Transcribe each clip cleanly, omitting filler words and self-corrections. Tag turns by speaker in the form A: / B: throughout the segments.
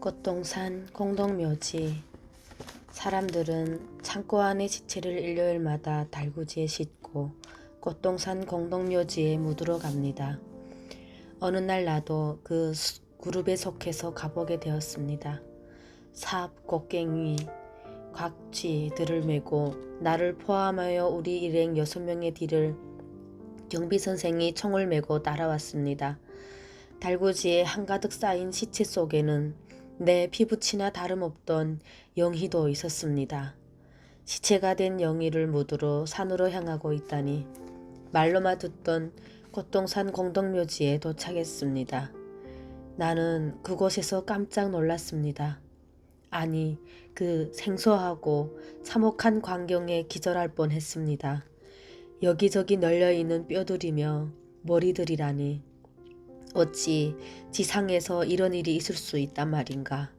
A: 꽃동산 공동묘지. 사람들은 창고 안의 시체를 일요일마다 달구지에 싣고 꽃동산 공동묘지에 묻으러 갑니다. 어느 날 나도 그 그룹에 속해서 가보게 되었습니다. 삽, 곡괭이, 곽쥐들을 메고 나를 포함하여 우리 일행 6명의 뒤를 경비선생이 총을 메고 따라왔습니다. 달구지에 한가득 쌓인 시체 속에는 내 피부치나 다름없던 영희도 있었습니다. 시체가 된 영희를 묻으러 산으로 향하고 있다니 말로만 듣던 꽃동산 공동묘지에 도착했습니다. 나는 그곳에서 깜짝 놀랐습니다. 아니, 그 생소하고 참혹한 광경에 기절할 뻔했습니다. 여기저기 널려있는 뼈들이며 머리들이라니 어찌 지상에서 이런 일이 있을 수 있단 말인가.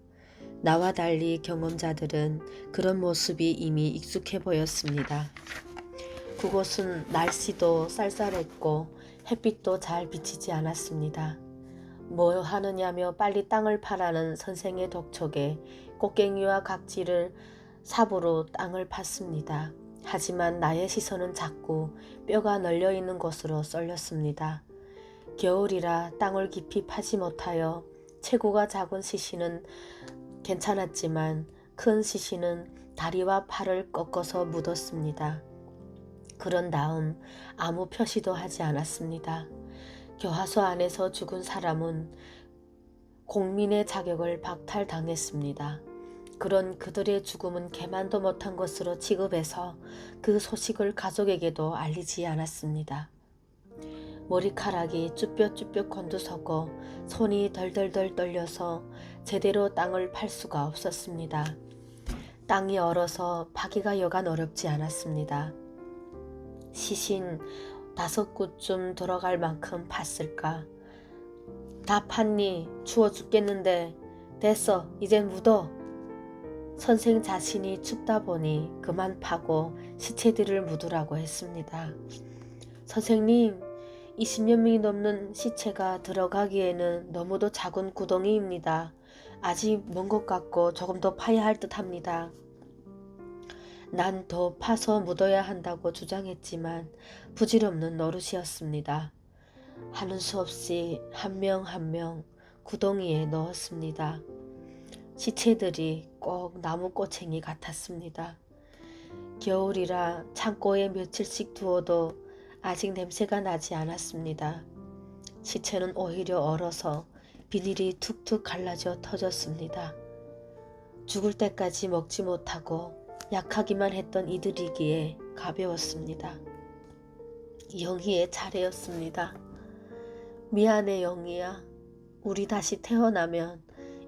A: 나와 달리 경험자들은 그런 모습이 이미 익숙해 보였습니다. 그곳은 날씨도 쌀쌀했고 햇빛도 잘 비치지 않았습니다. 뭐 하느냐며 빨리 땅을 파라는 선생의 독촉에 꽃갱이와 각지를 삽으로 땅을 팠습니다. 하지만 나의 시선은 자꾸 뼈가 널려있는 곳으로 쏠렸습니다. 겨울이라 땅을 깊이 파지 못하여 체구가 작은 시신은 괜찮았지만 큰 시신은 다리와 팔을 꺾어서 묻었습니다. 그런 다음 아무 표시도 하지 않았습니다. 교화소 안에서 죽은 사람은 공민의 자격을 박탈당했습니다. 그런 그들의 죽음은 개만도 못한 것으로 취급해서 그 소식을 가족에게도 알리지 않았습니다. 머리카락이 쭈뼛쭈뼛 곤두서고 손이 덜덜덜 떨려서 제대로 땅을 팔 수가 없었습니다. 땅이 얼어서 파기가 여간 어렵지 않았습니다. 시신 5구쯤 들어갈 만큼 팠을까. 다 팠니? 추워 죽겠는데. 됐어, 이젠 묻어. 선생 자신이 춥다 보니 그만 파고 시체들을 묻으라고 했습니다. 선생님, 20여 명이 넘는 시체가 들어가기에는 너무도 작은 구덩이입니다. 아직 먼 것 같고 조금 더 파야 할 듯 합니다. 난 더 파서 묻어야 한다고 주장했지만 부질없는 노릇이었습니다. 하는 수 없이 한 명 한 명 구덩이에 넣었습니다. 시체들이 꼭 나무 꼬챙이 같았습니다. 겨울이라 창고에 며칠씩 두어도 아직 냄새가 나지 않았습니다. 시체는 오히려 얼어서 비닐이 툭툭 갈라져 터졌습니다. 죽을 때까지 먹지 못하고 약하기만 했던 이들이기에 가벼웠습니다. 영희의 차례였습니다. 미안해 영희야. 우리 다시 태어나면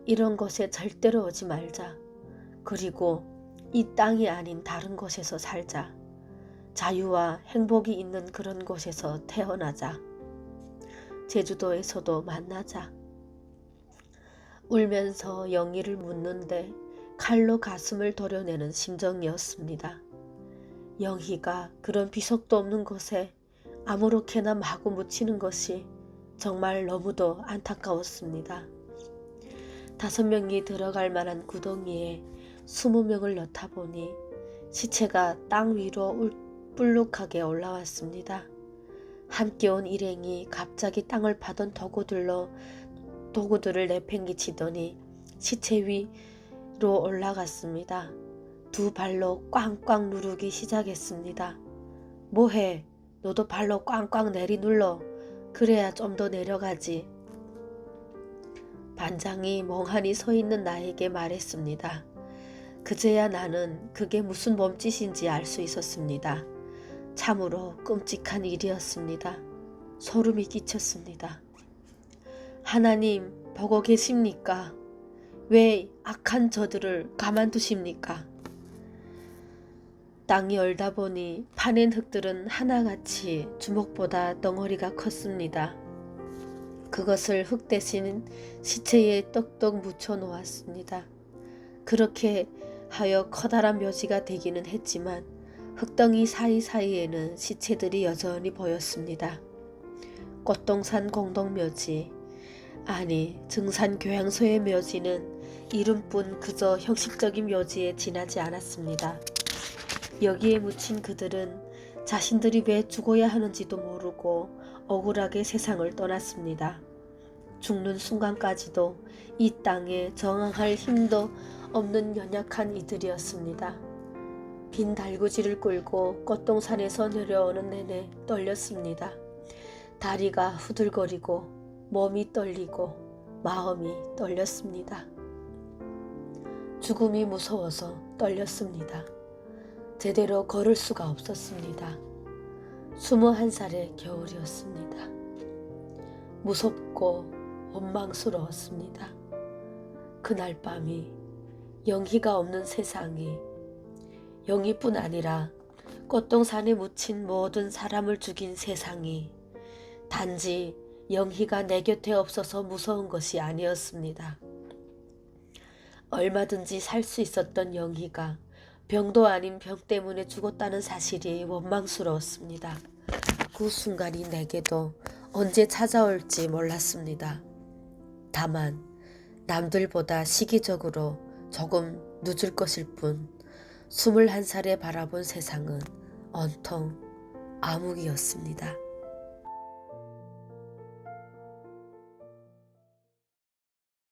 A: 이런 곳에 절대로 오지 말자. 그리고 이 땅이 아닌 다른 곳에서 살자. 자유와 행복이 있는 그런 곳에서 태어나자. 제주도에서도 만나자. 울면서 영희를 묻는데 칼로 가슴을 도려내는 심정이었습니다. 영희가 그런 비석도 없는 곳에 아무렇게나 마구 묻히는 것이 정말 너무도 안타까웠습니다. 5명이 들어갈 만한 구덩이에 20명을 넣다 보니 시체가 땅 위로 불룩하게 올라왔습니다. 함께 온 일행이 갑자기 땅을 파던 도구들을 내팽개치더니 시체 위로 올라갔습니다. 2 발로 꽝꽝 누르기 시작했습니다. 뭐해? 너도 발로 꽝꽝 내리눌러. 그래야 좀 더 내려가지. 반장이 멍하니 서 있는 나에게 말했습니다. 그제야 나는 그게 무슨 몸짓인지 알 수 있었습니다. 참으로 끔찍한 일이었습니다. 소름이 끼쳤습니다. 하나님 보고 계십니까? 왜 악한 저들을 가만두십니까? 땅이 얼다 보니 파낸 흙들은 하나같이 주먹보다 덩어리가 컸습니다. 그것을 흙 대신 시체에 떡떡 묻혀 놓았습니다. 그렇게 하여 커다란 묘지가 되기는 했지만 흙덩이 사이사이에는 시체들이 여전히 보였습니다. 꽃동산 공동묘지, 아니 증산교양소의 묘지는 이름뿐 그저 형식적인 묘지에 지나지 않았습니다. 여기에 묻힌 그들은 자신들이 왜 죽어야 하는지도 모르고 억울하게 세상을 떠났습니다. 죽는 순간까지도 이 땅에 저항할 힘도 없는 연약한 이들이었습니다. 빈 달구지를 끌고 꽃동산에서 내려오는 내내 떨렸습니다. 다리가 후들거리고 몸이 떨리고 마음이 떨렸습니다. 죽음이 무서워서 떨렸습니다. 제대로 걸을 수가 없었습니다. 21살의 겨울이었습니다. 무섭고 원망스러웠습니다. 그날 밤이 영희가 없는 세상이 영희뿐 아니라 꽃동산에 묻힌 모든 사람을 죽인 세상이 단지 영희가 내 곁에 없어서 무서운 것이 아니었습니다. 얼마든지 살 수 있었던 영희가 병도 아닌 병 때문에 죽었다는 사실이 원망스러웠습니다. 그 순간이 내게도 언제 찾아올지 몰랐습니다. 다만 남들보다 시기적으로 조금 늦을 것일 뿐 21살에 바라본 세상은 온통 암흑이었습니다.